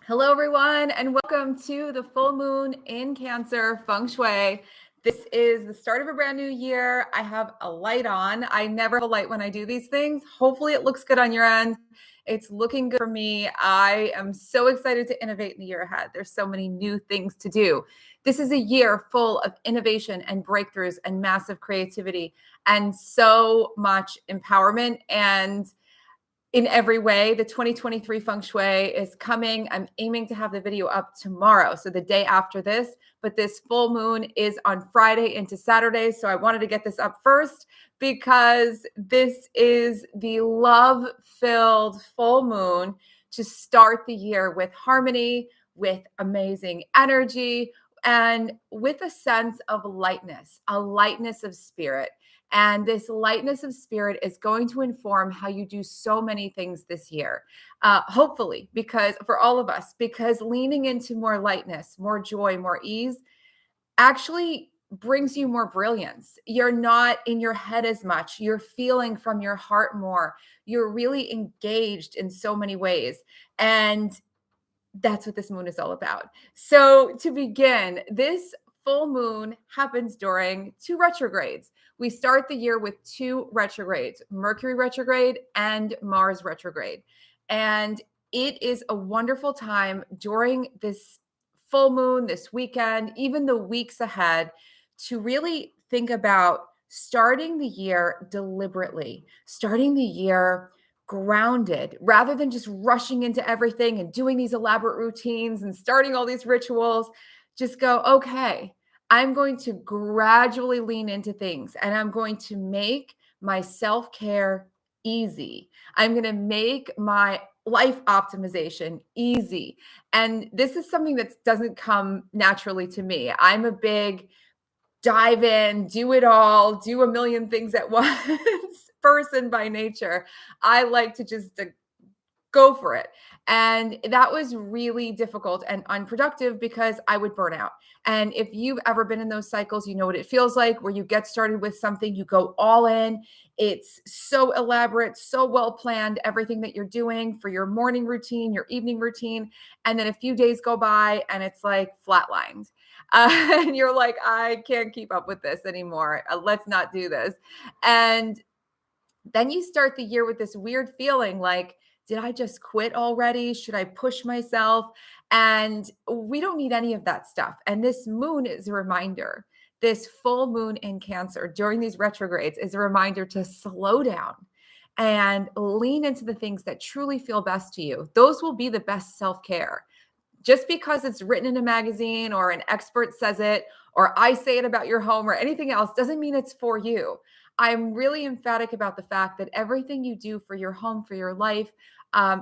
Hello, everyone, and welcome to the full moon in Cancer Feng Shui. This is the start of a brand new year. I have a light on. I never have a light when I do these things. Hopefully, it looks good on your end. It's looking good for me. I am so excited to innovate in the year ahead. There's so many new things to do. This is a year full of innovation and breakthroughs and massive creativity and so much empowerment and in every way. The 2023 Feng Shui is coming. I'm aiming to have the video up tomorrow, so the day after this, but this full moon is on Friday into Saturday, so I wanted to get this up first because this is the love-filled full moon to start the year with harmony, with amazing energy, and with a sense of lightness, a lightness of spirit. And this lightness of spirit is going to inform how you do so many things this year. Hopefully, because for all of us, because leaning into more lightness, more joy, more ease actually brings you more brilliance. You're not in your head as much. You're feeling from your heart more. You're really engaged in so many ways. And that's what this moon is all about. So to begin, this full moon happens during two retrogrades. We start the year with two retrogrades, Mercury retrograde and Mars retrograde. And it is a wonderful time during this full moon, this weekend, even the weeks ahead, to really think about starting the year deliberately, starting the year grounded rather than just rushing into everything and doing these elaborate routines and starting all these rituals. Just go, okay, I'm going to gradually lean into things and I'm going to make my self care easy. I'm going to make my life optimization easy. And this is something that doesn't come naturally to me. I'm a big dive in, do it all, do a million things at once person by nature. I like to just go for it. And that was really difficult and unproductive because I would burn out. And if you've ever been in those cycles, you know what it feels like where you get started with something, you go all in. It's so elaborate, so well planned, everything that you're doing for your morning routine, your evening routine. And then a few days go by and it's like flatlined. And you're like, I can't keep up with this anymore. Let's not do this. And then you start the year with this weird feeling like, did I just quit already? Should I push myself? And we don't need any of that stuff. And this moon is a reminder. This full moon in Cancer during these retrogrades is a reminder to slow down and lean into the things that truly feel best to you. Those will be the best self care. Just because it's written in a magazine or an expert says it, or I say it about your home or anything else, doesn't mean it's for you. I'm really emphatic about the fact that everything you do for your home, for your life,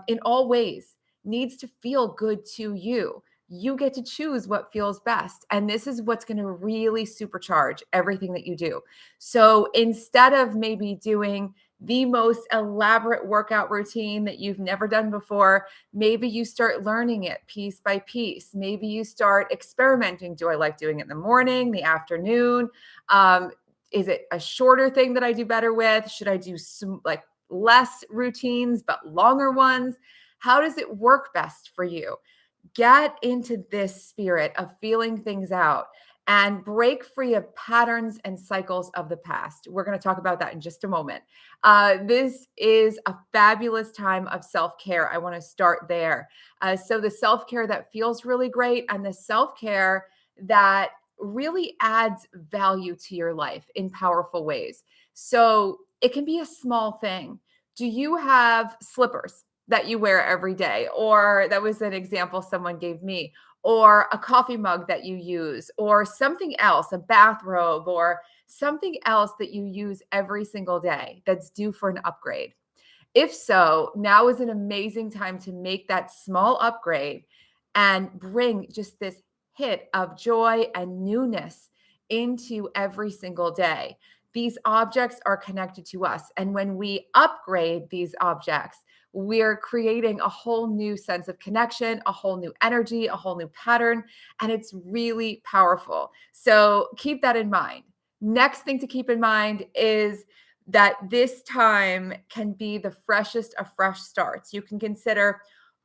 in all ways, needs to feel good to you. You get to choose what feels best. And this is what's going to really supercharge everything that you do. So instead of maybe doing the most elaborate workout routine that you've never done before, maybe you start learning it piece by piece. Maybe you start experimenting. Do I like doing it in the morning, the afternoon? Is it a shorter thing that I do better with? Should I do some like less routines, but longer ones? How does it work best for you? Get into this spirit of feeling things out and break free of patterns and cycles of the past. We're going to talk about that in just a moment. This is a fabulous time of self-care. I want to start there. So the self-care that feels really great and the self-care that really adds value to your life in powerful ways. So it can be a small thing. Do you have slippers that you wear every day? Or that was an example someone gave me, or a coffee mug that you use, or something else, a bathrobe, or something else that you use every single day that's due for an upgrade. If so, now is an amazing time to make that small upgrade and bring just this hit of joy and newness into every single day. These objects are connected to us. And when we upgrade these objects, we're creating a whole new sense of connection, a whole new energy, a whole new pattern, and it's really powerful. So keep that in mind. Next thing to keep in mind is that this time can be the freshest of fresh starts. You can consider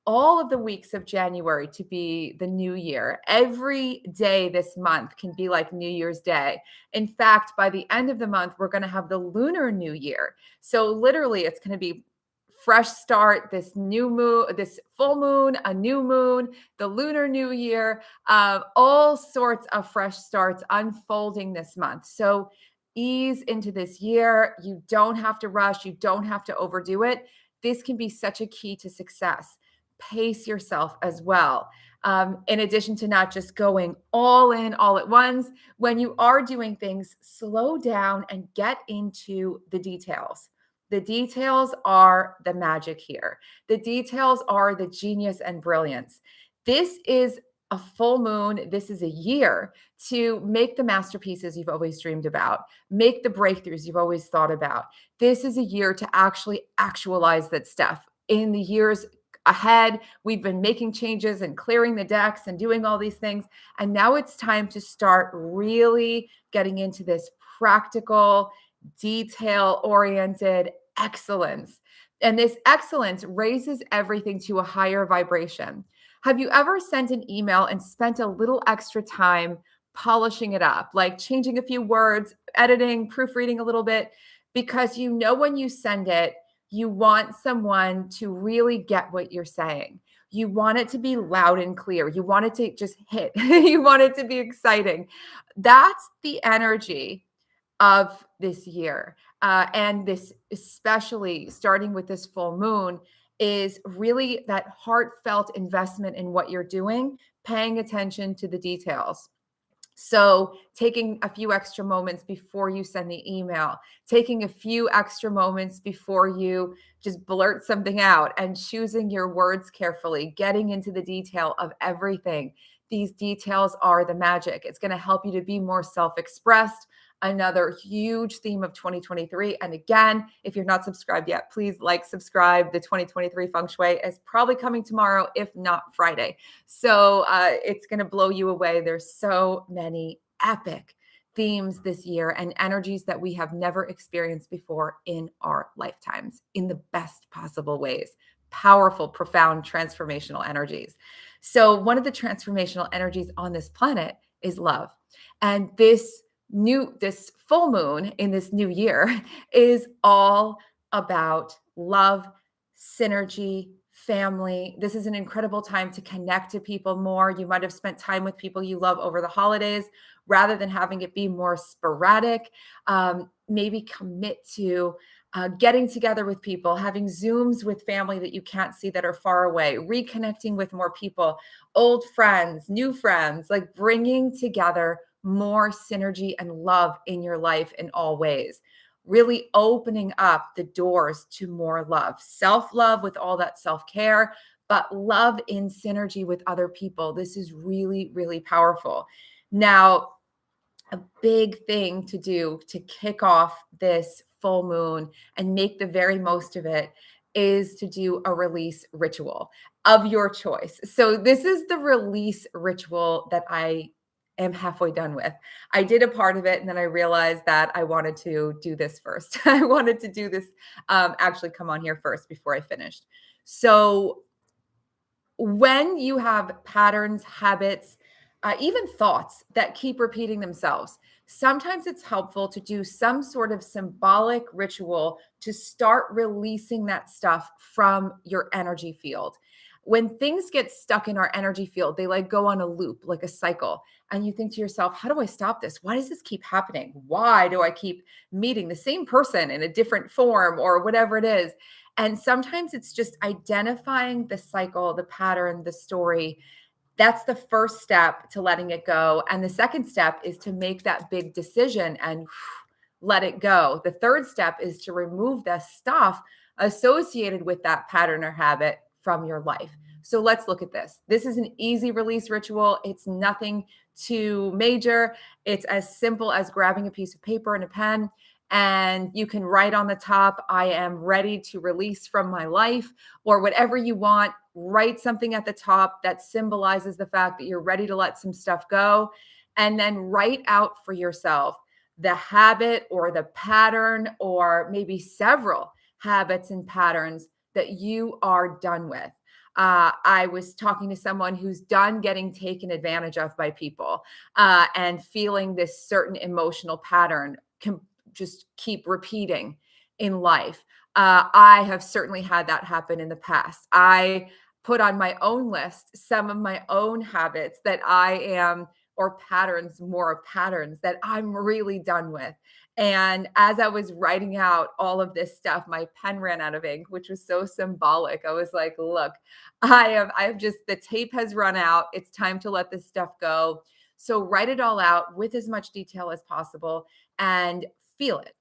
all of the weeks of January to be the new year. Every day this month can be like New Year's Day. In fact, by the end of the month, we're going to have the Lunar New Year. So literally, it's going to be fresh start, this new moon, this full moon, a new moon, the Lunar New Year, all sorts of fresh starts unfolding this month. So ease into this year. You don't have to rush. You don't have to overdo it. This can be such a key to success. Pace yourself as well. In addition to not just going all in all at once, when you are doing things, slow down and get into the details. The details are the magic here. The details are the genius and brilliance. This is a full moon. This is a year to make the masterpieces you've always dreamed about, make the breakthroughs you've always thought about. This is a year to actually actualize that stuff. In the years ahead, we've been making changes and clearing the decks and doing all these things. And now it's time to start really getting into this practical, detail-oriented excellence. And this excellence raises everything to a higher vibration. Have you ever sent an email and spent a little extra time polishing it up, like changing a few words, editing, proofreading a little bit? Because you know when you send it, you want someone to really get what you're saying. You want it to be loud and clear. You want it to just hit. You want it to be exciting. That's the energy of this year. And this, especially starting with this full moon, is really that heartfelt investment in what you're doing, paying attention to the details. So taking a few extra moments before you send the email, taking a few extra moments before you just blurt something out, and choosing your words carefully, getting into the detail of everything. These details are the magic. It's going to help you to be more self-expressed. Another huge theme of 2023. And again, if you're not subscribed yet, please like, subscribe. The 2023 Feng Shui is probably coming tomorrow, if not Friday. So it's going to blow you away. There's so many epic themes this year and energies that we have never experienced before in our lifetimes in the best possible ways. Powerful, profound, transformational energies. So one of the transformational energies on this planet is love. And this full moon in this new year is all about love, synergy, family. This is an incredible time to connect to people more. You might have spent time with people you love over the holidays rather than having it be more sporadic. Maybe commit to getting together with people, having Zooms with family that you can't see that are far away, reconnecting with more people, old friends, new friends, like bringing together more synergy and love in your life in all ways. Really opening up the doors to more love, self-love with all that self-care, but love in synergy with other people. This is really, really powerful. Now, a big thing to do to kick off this full moon and make the very most of it is to do a release ritual of your choice. So this is the release ritual that I am halfway done with. I did a part of it and then I realized that I wanted to do this first. I wanted to do this, actually come on here first before I finished. So when you have patterns, habits, even thoughts that keep repeating themselves, sometimes it's helpful to do some sort of symbolic ritual to start releasing that stuff from your energy field. When things get stuck in our energy field, they like go on a loop, like a cycle. And you think to yourself, how do I stop this? Why does this keep happening? Why do I keep meeting the same person in a different form or whatever it is? And sometimes it's just identifying the cycle, the pattern, the story. That's the first step to letting it go. And the second step is to make that big decision and let it go. The third step is to remove the stuff associated with that pattern or habit from your life. So let's look at this. This is an easy release ritual. It's nothing too major. It's as simple as grabbing a piece of paper and a pen, and you can write on the top, I am ready to release from my life, or whatever you want. Write something at the top that symbolizes the fact that you're ready to let some stuff go. And then write out for yourself the habit or the pattern, or maybe several habits and patterns that you are done with. I was talking to someone who's done getting taken advantage of by people and feeling this certain emotional pattern can just keep repeating in life. I have certainly had that happen in the past. I put on my own list some of my own habits that I am, or patterns, more of patterns that I'm really done with. And as I was writing out all of this stuff, my pen ran out of ink, which was so symbolic. I was like, look, I have just, the tape has run out. It's time to let this stuff go. So write it all out with as much detail as possible and feel it.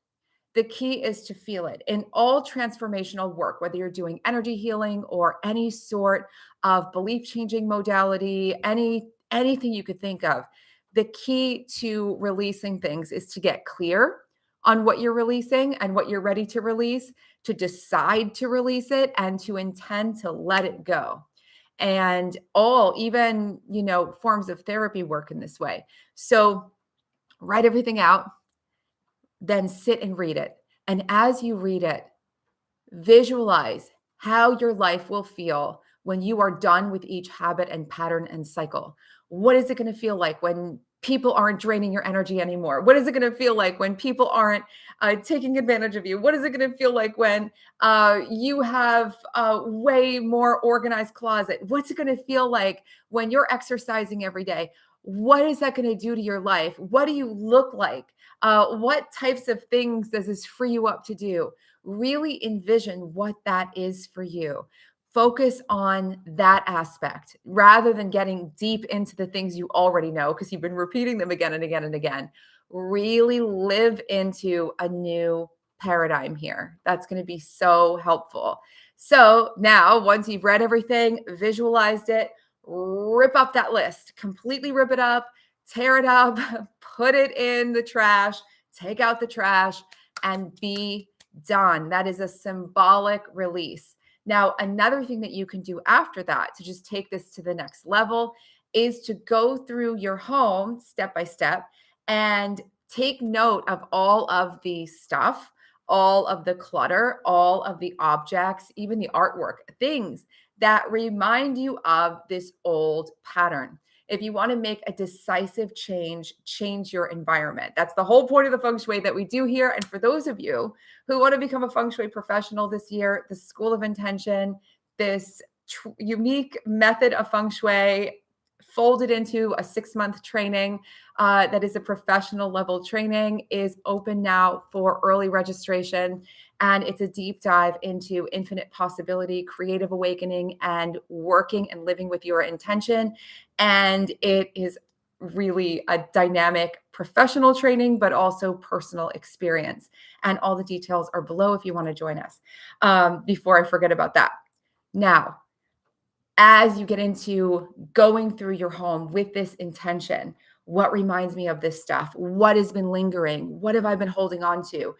The key is to feel it in all transformational work, whether you're doing energy healing or any sort of belief changing modality, anything you could think of. The key to releasing things is to get clear on what you're releasing and what you're ready to release, to decide to release it and to intend to let it go. And all, even, forms of therapy work in this way. So write everything out, then sit and read it. And as you read it, visualize how your life will feel when you are done with each habit and pattern and cycle. What is it going to feel like when people aren't draining your energy anymore? What is it going to feel like when people aren't taking advantage of you? What is it going to feel like when you have a way more organized closet? What's it going to feel like when you're exercising every day? What is that going to do to your life? What do you look like? What types of things does this free you up to do? Really envision what that is for you. Focus on that aspect rather than getting deep into the things you already know because you've been repeating them again and again and again. Really live into a new paradigm here. That's going to be so helpful. So now, once you've read everything, visualized it, rip up that list, completely rip it up, tear it up, put it in the trash, take out the trash, and be done. That is a symbolic release. Now, another thing that you can do after that to just take this to the next level is to go through your home step by step and take note of all of the stuff, all of the clutter, all of the objects, even the artwork, things that remind you of this old pattern. If you want to make a decisive change, change your environment. That's the whole point of the Feng Shui that we do here. And for those of you who want to become a Feng Shui professional this year, the School of Intention, this unique method of Feng Shui folded into a 6-month training that is a professional level training, is open now for early registration. And it's a deep dive into infinite possibility, creative awakening, and working and living with your intention. And it is really a dynamic professional training, but also personal experience. And all the details are below if you want to join us. Before I forget about that. Now, as you get into going through your home with this intention, what reminds me of this stuff? What has been lingering? What have I been holding on to?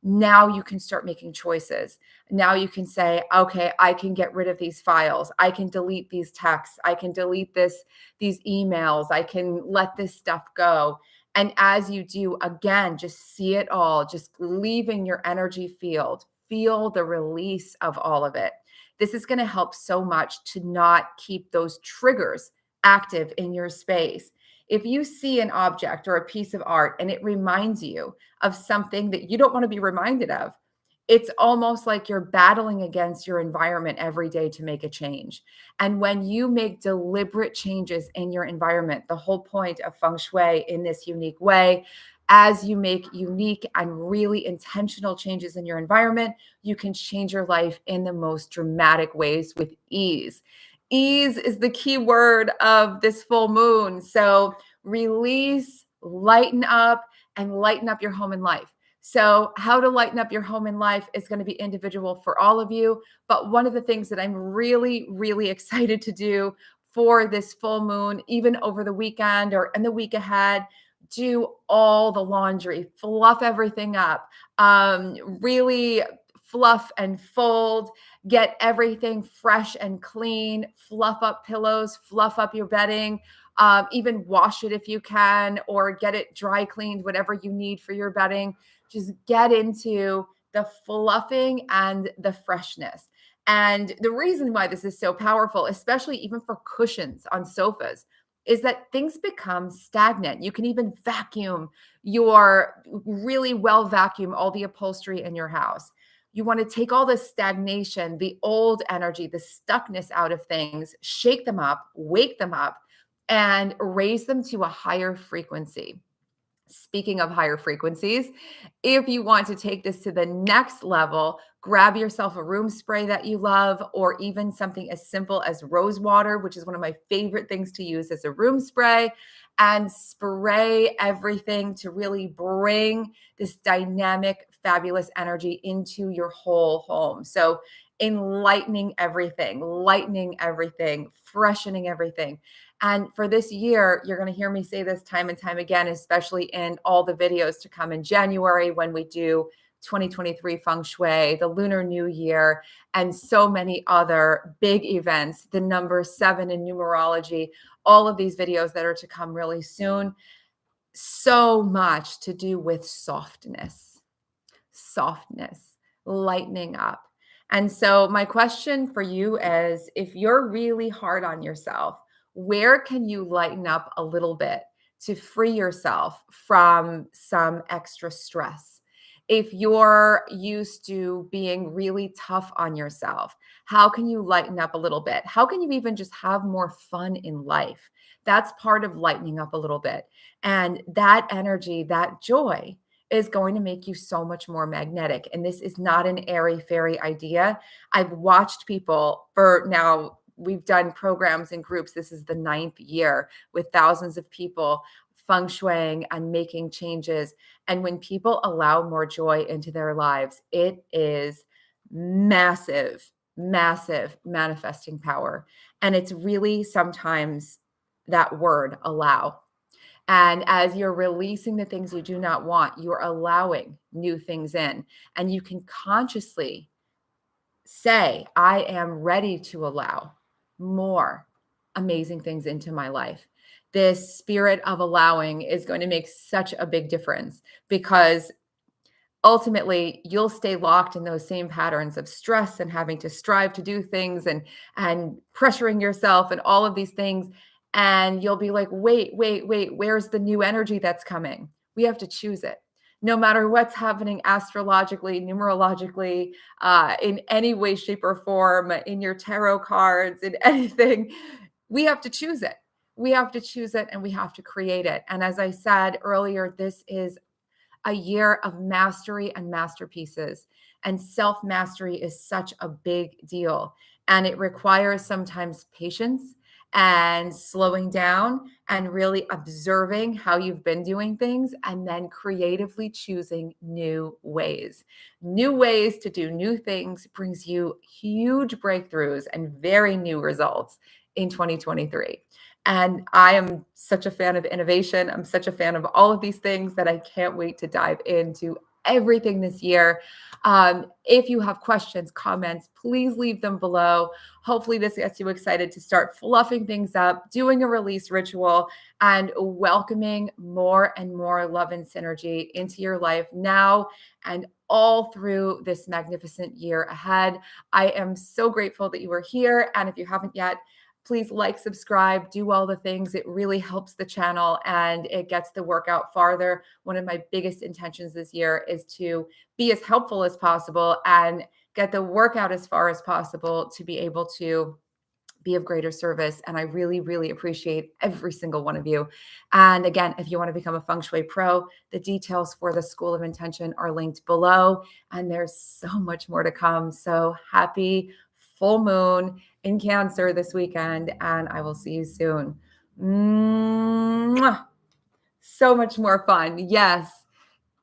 Now you can start making choices. Now you can say, okay, I can get rid of these files. I can delete these texts. I can delete these emails. I can let this stuff go. And as you do, again, just see it all, just leaving your energy field, feel the release of all of it. This is going to help so much to not keep those triggers active in your space. If you see an object or a piece of art and it reminds you of something that you don't want to be reminded of, it's almost like you're battling against your environment every day to make a change. And when you make deliberate changes in your environment, the whole point of Feng Shui in this unique way, as you make unique and really intentional changes in your environment, you can change your life in the most dramatic ways with ease. Ease is the key word of this full moon. So release, lighten up, and lighten up your home and life. So how to lighten up your home and life is going to be individual for all of you. But one of the things that I'm really, really excited to do for this full moon, even over the weekend or in the week ahead, do all the laundry, fluff everything up, really fluff and fold, get everything fresh and clean, fluff up pillows, fluff up your bedding, even wash it if you can, or get it dry cleaned, whatever you need for your bedding. Just get into the fluffing and the freshness. And the reason why this is so powerful, especially even for cushions on sofas, is that things become stagnant. You can even really well vacuum all the upholstery in your house. You want to take all the stagnation, the old energy, the stuckness out of things, shake them up, wake them up, and raise them to a higher frequency. Speaking of higher frequencies, if you want to take this to the next level, grab yourself a room spray that you love, or even something as simple as rose water, which is one of my favorite things to use as a room spray, and spray everything to really bring this dynamic, fabulous energy into your whole home. So, lightening everything, freshening everything. And for this year, you're going to hear me say this time and time again, especially in all the videos to come in January when we do 2023 Feng Shui, the Lunar New Year, and so many other big events, the number 7 in numerology, all of these videos that are to come really soon. So much to do with softness, lightening up. And so, my question for you is, if you're really hard on yourself, where can you lighten up a little bit to free yourself from some extra stress? If you're used to being really tough on yourself, how can you lighten up a little bit? How can you even just have more fun in life? That's part of lightening up a little bit. And that energy, that joy, is going to make you so much more magnetic. And this is not an airy fairy idea. I've watched people for now, we've done programs in groups. This is the 9th year with thousands of people feng shuiing and making changes. And when people allow more joy into their lives, it is massive, massive manifesting power. And it's really sometimes that word, allow. And as you're releasing the things you do not want, you're allowing new things in. And you can consciously say, I am ready to allow more amazing things into my life. This spirit of allowing is going to make such a big difference, because ultimately you'll stay locked in those same patterns of stress and having to strive to do things and pressuring yourself and all of these things. And you'll be like, wait, where's the new energy that's coming? We have to choose it. No matter what's happening astrologically, numerologically, in any way, shape, or form, in your tarot cards, in anything, we have to choose it. We have to choose it, and we have to create it. And as I said earlier, this is a year of mastery and masterpieces. And self mastery is such a big deal. And it requires sometimes patience and slowing down and really observing how you've been doing things, and then creatively choosing new ways. New ways to do new things brings you huge breakthroughs and very new results in 2023. And I am such a fan of innovation. I'm such a fan of all of these things that I can't wait to dive into everything this year. If you have questions, comments, please leave them below. Hopefully, this gets you excited to start fluffing things up, doing a release ritual, and welcoming more and more love and synergy into your life now and all through this magnificent year ahead. I am so grateful that you are here. And if you haven't yet, please like, subscribe, do all the things. It really helps the channel and it gets the work out farther. One of my biggest intentions this year is to be as helpful as possible and get the work out as far as possible to be able to be of greater service. And I really, really appreciate every single one of you. And again, if you want to become a Feng Shui pro, the details for the School of Intention are linked below. And there's so much more to come. So happy full moon in Cancer this weekend, and I will see you soon. Mwah! So much more fun. Yes.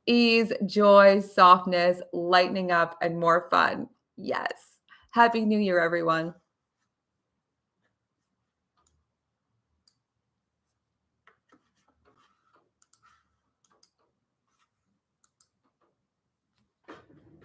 Ease, joy, softness, lightening up, and more fun. Yes. Happy New Year, everyone.